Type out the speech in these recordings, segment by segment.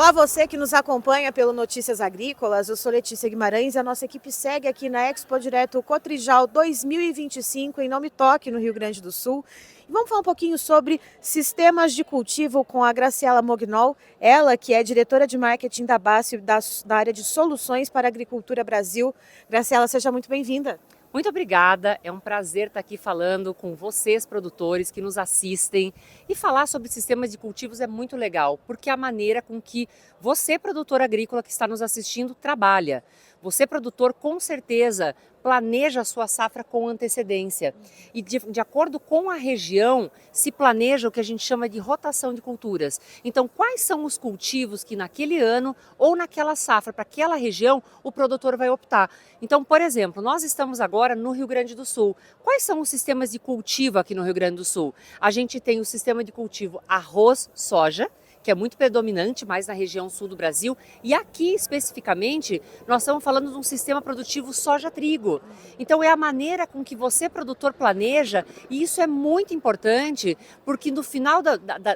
Olá, você que nos acompanha pelo Notícias Agrícolas. Eu sou Letícia Guimarães e a nossa equipe segue aqui na Expo Direto Cotrijal 2025 em Nome Toque, no Rio Grande do Sul. E vamos falar um pouquinho sobre sistemas de cultivo com a Graciela Mognol, ela que é diretora de marketing da BASF da área de soluções para a agricultura Brasil. Graciela, seja muito bem-vinda. Muito obrigada, é um prazer estar aqui falando com vocês, produtores que nos assistem. E falar sobre sistemas de cultivos é muito legal, porque é a maneira com que você, produtor agrícola que está nos assistindo, trabalha. Você, produtor, com certeza planeja a sua safra com antecedência. E de acordo com a região, se planeja o que a gente chama de rotação de culturas. Então, quais são os cultivos que naquele ano ou naquela safra, para aquela região, o produtor vai optar? Então, por exemplo, nós estamos agora no Rio Grande do Sul. Quais são os sistemas de cultivo aqui no Rio Grande do Sul? A gente tem o sistema de cultivo arroz-soja, que é muito predominante mais na região sul do Brasil, e aqui especificamente nós estamos falando de um sistema produtivo soja-trigo. Então é a maneira com que você, produtor, planeja, e isso é muito importante, porque no final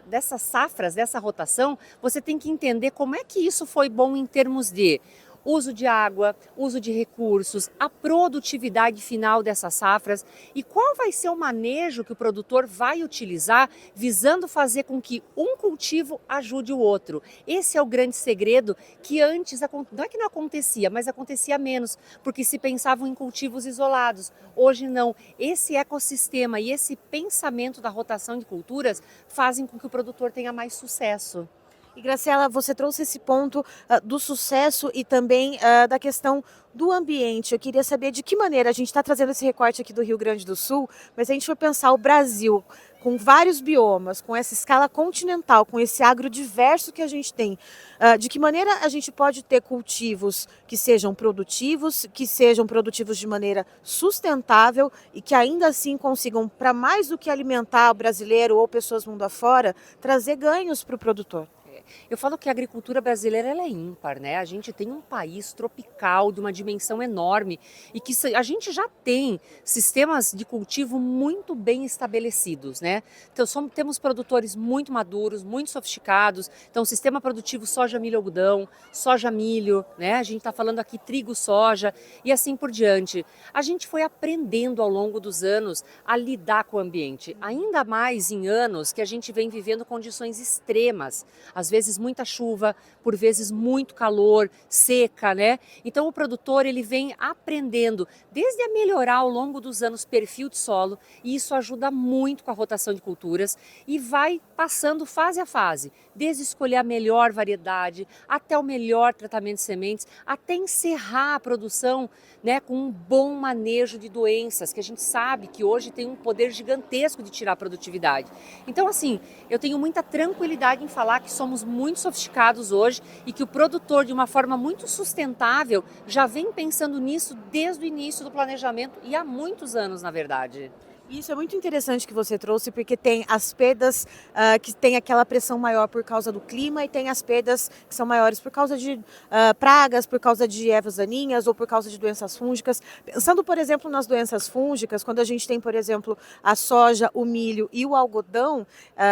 dessas safras, dessa rotação, você tem que entender como é que isso foi bom em termos de uso de água, uso de recursos, a produtividade final dessas safras e qual vai ser o manejo que o produtor vai utilizar visando fazer com que um cultivo ajude o outro. Esse é o grande segredo que antes, não é que não acontecia, mas acontecia menos, porque se pensavam em cultivos isolados. Hoje não. Esse ecossistema e esse pensamento da rotação de culturas fazem com que o produtor tenha mais sucesso. E Graciela, você trouxe esse ponto do sucesso e também da questão do ambiente. Eu queria saber de que maneira a gente está trazendo esse recorte aqui do Rio Grande do Sul, mas se a gente for pensar o Brasil com vários biomas, com essa escala continental, com esse agro diverso que a gente tem, de que maneira a gente pode ter cultivos que sejam produtivos de maneira sustentável e que ainda assim consigam, para mais do que alimentar o brasileiro ou pessoas mundo afora, trazer ganhos para o produtor? Eu falo que a agricultura brasileira ela é ímpar, né? A gente tem um país tropical de uma dimensão enorme e que a gente já tem sistemas de cultivo muito bem estabelecidos, né? Então temos produtores muito maduros, muito sofisticados. Então sistema produtivo soja, milho, algodão, soja, milho, né? A gente está falando aqui trigo, soja e assim por diante. A gente foi aprendendo ao longo dos anos a lidar com o ambiente, ainda mais em anos que a gente vem vivendo condições extremas. Às vezes muita chuva, por vezes muito calor, seca, né? Então o produtor ele vem aprendendo desde a melhorar ao longo dos anos perfil de solo e isso ajuda muito com a rotação de culturas e vai passando fase a fase, desde escolher a melhor variedade até o melhor tratamento de sementes, até encerrar a produção, né, com um bom manejo de doenças, que a gente sabe que hoje tem um poder gigantesco de tirar a produtividade. Então assim, eu tenho muita tranquilidade em falar que somos muito sofisticados hoje e que o produtor, de uma forma muito sustentável, já vem pensando nisso desde o início do planejamento e há muitos anos, na verdade. Isso é muito interessante que você trouxe, porque tem as perdas que tem aquela pressão maior por causa do clima e tem as perdas que são maiores por causa de pragas, por causa de ervas daninhas ou por causa de doenças fúngicas. Pensando, por exemplo, nas doenças fúngicas, quando a gente tem, por exemplo, a soja, o milho e o algodão,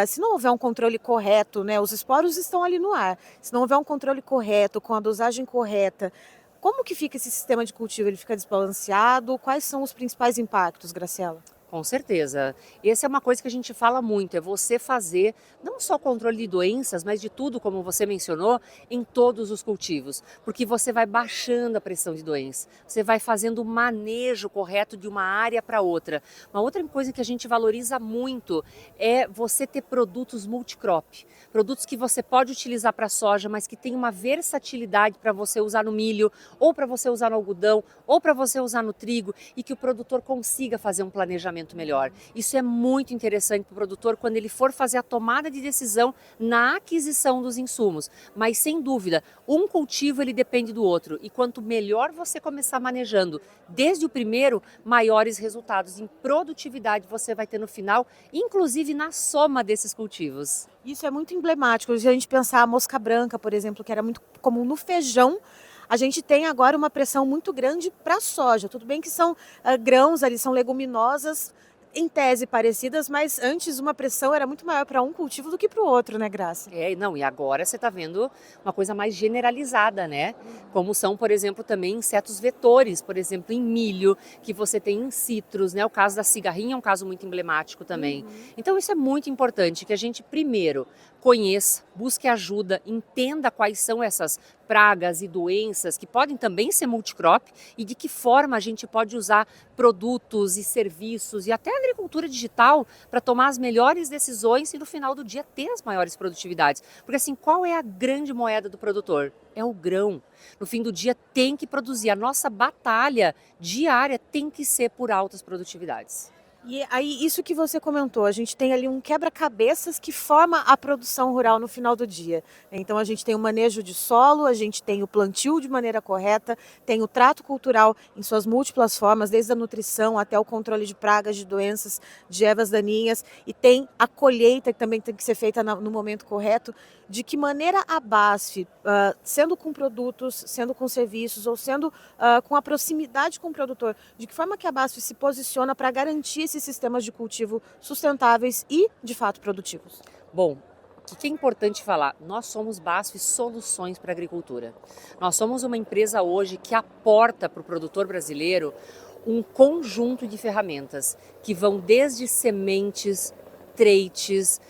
se não houver um controle correto, né, os esporos estão ali no ar, se não houver um controle correto, com a dosagem correta, como que fica esse sistema de cultivo? Ele fica desbalanceado? Quais são os principais impactos, Graciela? Com certeza. Essa é uma coisa que a gente fala muito, é você fazer não só controle de doenças, mas de tudo, como você mencionou, em todos os cultivos. Porque você vai baixando a pressão de doença, você vai fazendo o manejo correto de uma área para outra. Uma outra coisa que a gente valoriza muito é você ter produtos multicrop. Produtos que você pode utilizar para soja, mas que tem uma versatilidade para você usar no milho, ou para você usar no algodão, ou para você usar no trigo, e que o produtor consiga fazer um planejamento melhor. Isso é muito interessante para o produtor quando ele for fazer a tomada de decisão na aquisição dos insumos. Mas sem dúvida, um cultivo ele depende do outro e quanto melhor você começar manejando desde o primeiro, maiores resultados em produtividade você vai ter no final, inclusive na soma desses cultivos. Isso é muito emblemático. Se a gente pensar a mosca branca, por exemplo, que era muito comum no feijão, a gente tem agora uma pressão muito grande para a soja. Tudo bem que são grãos ali, são leguminosas em tese parecidas, mas antes uma pressão era muito maior para um cultivo do que para o outro, né, Graça? Não, e agora você está vendo uma coisa mais generalizada, né? Como são, por exemplo, também insetos vetores, por exemplo, em milho, que você tem em citros, né? O caso da cigarrinha é um caso muito emblemático também. Então isso é muito importante, que a gente primeiro conheça, busque ajuda, entenda quais são essas pragas e doenças que podem também ser multicrop e de que forma a gente pode usar produtos e serviços e até a agricultura digital para tomar as melhores decisões e no final do dia ter as maiores produtividades. Porque assim, qual é a grande moeda do produtor? É o grão. No fim do dia tem que produzir. A nossa batalha diária tem que ser por altas produtividades. E aí, isso que você comentou, a gente tem ali um quebra-cabeças que forma a produção rural no final do dia. Então, a gente tem o manejo de solo, a gente tem o plantio de maneira correta, tem o trato cultural em suas múltiplas formas, desde a nutrição até o controle de pragas, de doenças, de ervas daninhas, e tem a colheita que também tem que ser feita no momento correto. De que maneira a BASF, sendo com produtos, sendo com serviços ou sendo com a proximidade com o produtor, de que forma que a BASF se posiciona para garantir esses sistemas de cultivo sustentáveis e, de fato, produtivos? Bom, o que é importante falar? Nós somos BASF Soluções para a Agricultura. Nós somos uma empresa hoje que aporta para o produtor brasileiro um conjunto de ferramentas que vão desde sementes, traits,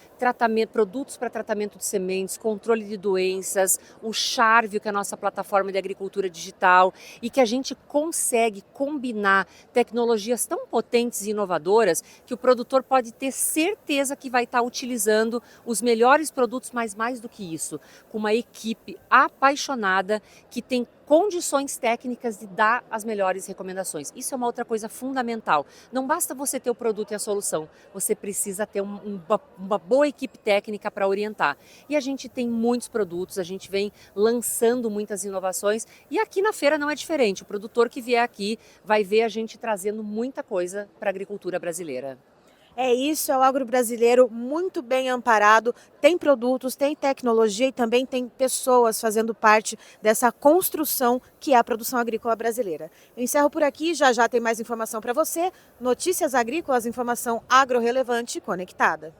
produtos para tratamento de sementes, controle de doenças, o Charvio, que é a nossa plataforma de agricultura digital, e que a gente consegue combinar tecnologias tão potentes e inovadoras que o produtor pode ter certeza que vai estar utilizando os melhores produtos, mas mais do que isso, com uma equipe apaixonada que tem condições técnicas de dar as melhores recomendações. Isso é uma outra coisa fundamental. Não basta você ter o produto e a solução, você precisa ter uma boa equipe técnica para orientar. E a gente tem muitos produtos, a gente vem lançando muitas inovações e aqui na feira não é diferente. O produtor que vier aqui vai ver a gente trazendo muita coisa para a agricultura brasileira. É isso, é o agro brasileiro muito bem amparado, tem produtos, tem tecnologia e também tem pessoas fazendo parte dessa construção que é a produção agrícola brasileira. Eu encerro por aqui, já já tem mais informação para você. Notícias agrícolas, informação agro relevante e conectada.